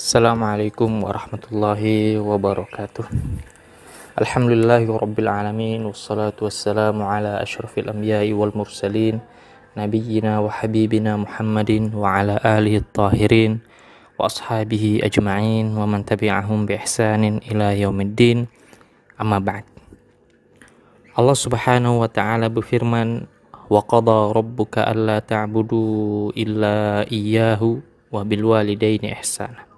Assalamualaikum warahmatullahi wabarakatuh. Alhamdulillahirabbil wassalatu wassalamu ala asyrafil anbiya'i wal mursalin nabiyyina wa habibina Muhammadin wa ala alihi tahirin wa ashabihi ajma'in wa man tabi'ahum bi ihsanin ila yaumiddin. Amma ba'd. Allah Subhanahu wa ta'ala berfirman, wa qada rabbuka alla ta'budu illa iyyahu wa bil walidaini ihsana.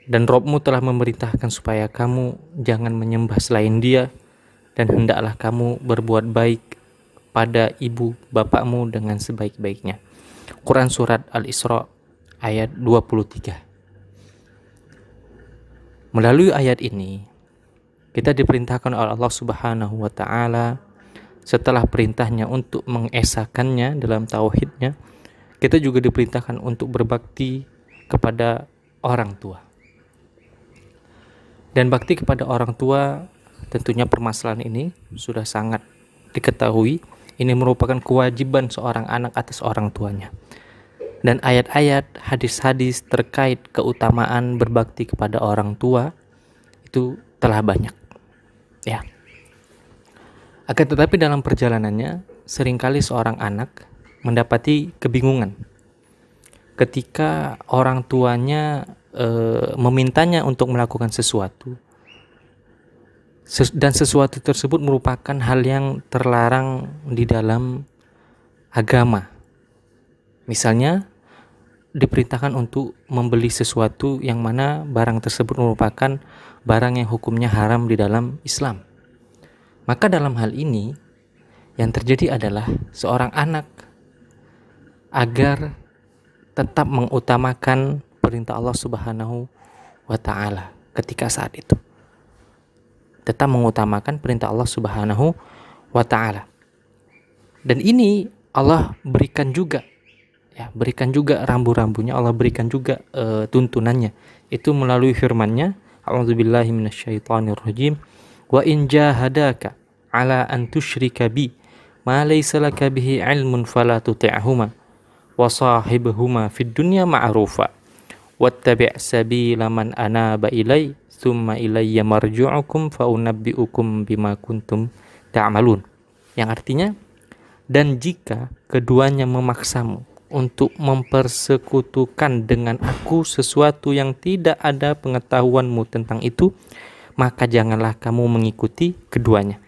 Dan Rabb-mu telah memerintahkan supaya kamu jangan menyembah selain Dia, dan hendaklah kamu berbuat baik pada ibu bapakmu dengan sebaik-baiknya. Quran Surat Al-Isra ayat 23. Melalui ayat ini kita diperintahkan oleh Allah Subhanahu wa ta'ala, setelah perintahnya untuk mengesakannya dalam tauhidnya, kita juga diperintahkan untuk berbakti kepada orang tua. Dan bakti kepada orang tua, tentunya permasalahan ini sudah sangat diketahui. Ini merupakan kewajiban seorang anak atas orang tuanya. Dan ayat-ayat, hadis-hadis terkait keutamaan berbakti kepada orang tua itu telah banyak. Ya. Akan tetapi dalam perjalanannya, seringkali seorang anak mendapati kebingungan ketika orang tuanya memintanya untuk melakukan sesuatu, dan sesuatu tersebut merupakan hal yang terlarang di dalam agama. Misalnya diperintahkan untuk membeli sesuatu yang mana barang tersebut merupakan barang yang hukumnya haram di dalam Islam. Maka dalam hal ini yang terjadi adalah seorang anak agar tetap mengutamakan perintah Allah Subhanahu wa ta'ala ketika saat itu. Tetap mengutamakan perintah Allah Subhanahu wa ta'ala. Dan ini Allah berikan juga, ya, berikan juga rambu-rambunya, Allah berikan juga tuntunannya. Itu melalui firman-Nya, a'udzubillahi minasyaitonirrajim, wa in jahadaka ala an tusyrika bi ma laysa laka bihi ilmun fala tuti'huma wa sahibhuma fid dunya ma'rufa wattabi' sabila man anaba ilai tsumma ilayya marji'ukum fa unabbi'ukum bima kuntum ta'malun. Yang artinya, dan jika keduanya memaksamu untuk mempersekutukan dengan aku sesuatu yang tidak ada pengetahuanmu tentang itu, maka janganlah kamu mengikuti keduanya.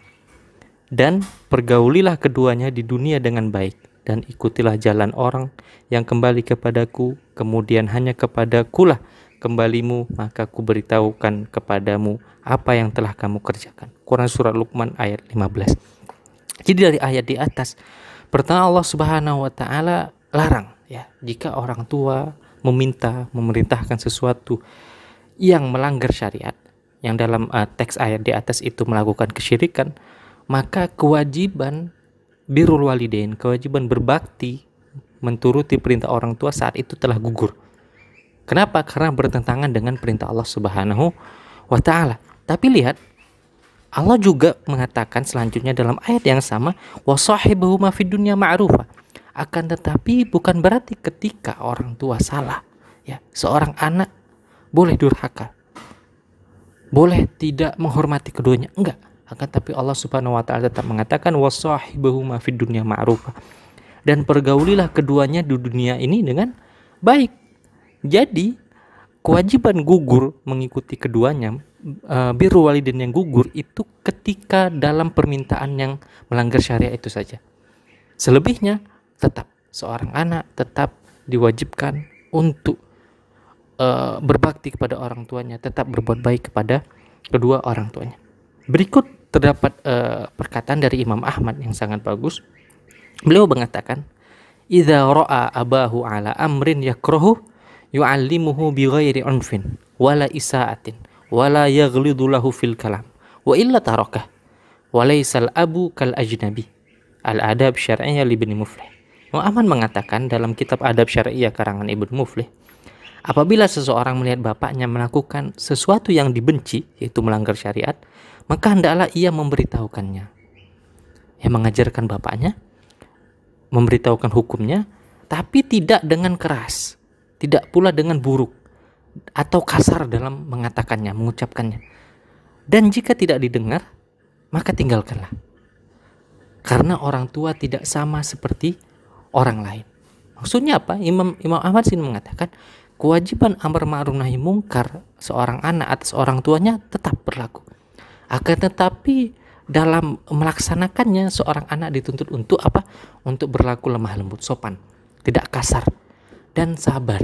Dan pergaulilah keduanya di dunia dengan baik, dan ikutilah jalan orang yang kembali kepadaku, kemudian hanya kepadakulah kembalimu, maka ku beritahukan kepadamu apa yang telah kamu kerjakan. Quran Surat Luqman ayat 15. Jadi dari ayat di atas, pertama Allah Subhanahu wa ta'ala larang, ya, jika orang tua memerintahkan sesuatu yang melanggar syariat, yang dalam teks ayat di atas itu melakukan kesyirikan, maka kewajiban birrul walidain, kewajiban berbakti menturuti perintah orang tua saat itu telah gugur. Kenapa? Karena bertentangan dengan perintah Allah Subhanahu wa ta'ala. Tapi lihat, Allah juga mengatakan selanjutnya dalam ayat yang sama, wa sahibhuma fid dunya ma'rufa. Akan tetapi bukan berarti ketika orang tua salah, ya, seorang anak boleh durhaka, boleh tidak menghormati keduanya, enggak. Akan tapi Allah Subhanahu wa ta'ala tetap mengatakan wasahibahuma fid dunya ma'rufa, dan pergaulilah keduanya di dunia ini dengan baik. Jadi kewajiban gugur mengikuti keduanya, birrul walidain yang gugur itu ketika dalam permintaan yang melanggar syariat itu saja. Selebihnya tetap seorang anak tetap diwajibkan untuk berbakti kepada orang tuanya, tetap berbuat baik kepada kedua orang tuanya. Berikut terdapat perkataan dari Imam Ahmad yang sangat bagus. Beliau mengatakan, idza ra'a abahu ala amrin yakrahu yu'allimuhu bighairi unfin wala isa'atin wala yaghlidu lahu fil kalam wa illa tarakah wa laysal abu kal ajnabi al-adab syar'iyyah li Ibnu Muflih. Imam Ahmad mengatakan dalam kitab Adab Syar'iyyah karangan Ibnu Muflih, apabila seseorang melihat bapaknya melakukan sesuatu yang dibenci, yaitu melanggar syariat, maka hendaklah ia memberitahukannya. Yang mengajarkan bapaknya, memberitahukan hukumnya, tapi tidak dengan keras. tidak pula dengan buruk atau kasar dalam mengatakannya, mengucapkannya. Dan jika tidak didengar, maka tinggalkanlah. Karena orang tua tidak sama seperti orang lain. Maksudnya apa? Imam Ahmad sini mengatakan kewajiban amar ma'ruf nahi mungkar seorang anak atas orang tuanya tetap berlaku. Akan tetapi dalam melaksanakannya seorang anak dituntut untuk apa? Untuk berlaku lemah lembut, sopan, tidak kasar dan sabar.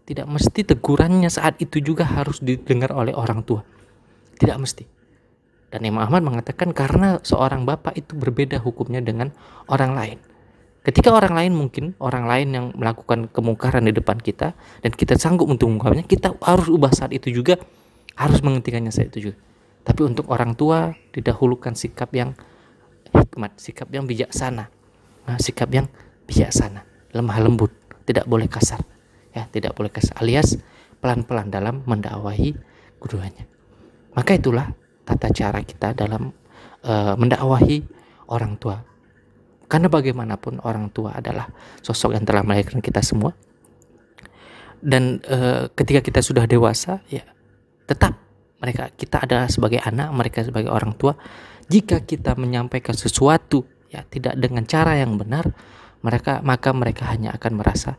Tidak mesti tegurannya saat itu juga harus didengar oleh orang tua. Tidak mesti. Dan Imam Ahmad mengatakan karena seorang bapak itu berbeda hukumnya dengan orang lain. Ketika orang lain yang melakukan kemungkaran di depan kita dan kita sanggup untuk mengungkapnya, kita harus ubah saat itu juga, harus menghentikannya saat itu juga. Tapi untuk orang tua didahulukan sikap yang hikmat, sikap yang bijaksana, sikap yang bijaksana, lemah lembut, tidak boleh kasar, ya, tidak boleh kasar, alias pelan-pelan dalam mendakwahi keduanya. Maka itulah tata cara kita dalam mendakwahi orang tua. Karena bagaimanapun orang tua adalah sosok yang telah melahirkan kita semua. Dan ketika kita sudah dewasa, ya tetap kita adalah sebagai anak, mereka sebagai orang tua. Jika kita menyampaikan sesuatu ya tidak dengan cara yang benar, maka mereka hanya akan merasa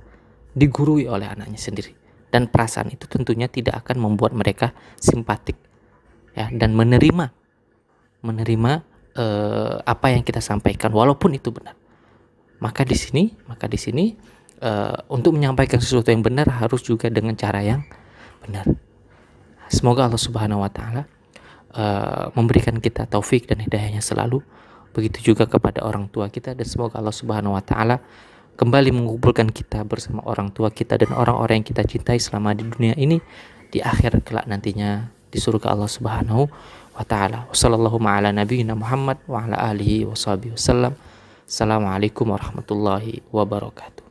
digurui oleh anaknya sendiri. Dan perasaan itu tentunya tidak akan membuat mereka simpatik ya dan menerima apa yang kita sampaikan walaupun itu benar. Maka di sini untuk menyampaikan sesuatu yang benar harus juga dengan cara yang benar. Semoga Allah Subhanahu wa taala memberikan kita taufik dan hidayahnya selalu. Begitu juga kepada orang tua kita, dan semoga Allah Subhanahu wa taala kembali mengumpulkan kita bersama orang tua kita dan orang-orang yang kita cintai selama di dunia ini, di akhir kelak nantinya di surga Allah Subhanahu wa taala. Wassallallahu ala nabiyyina Muhammad wa ala alihi washabihi wasallam. Assalamualaikum warahmatullahi wabarakatuh.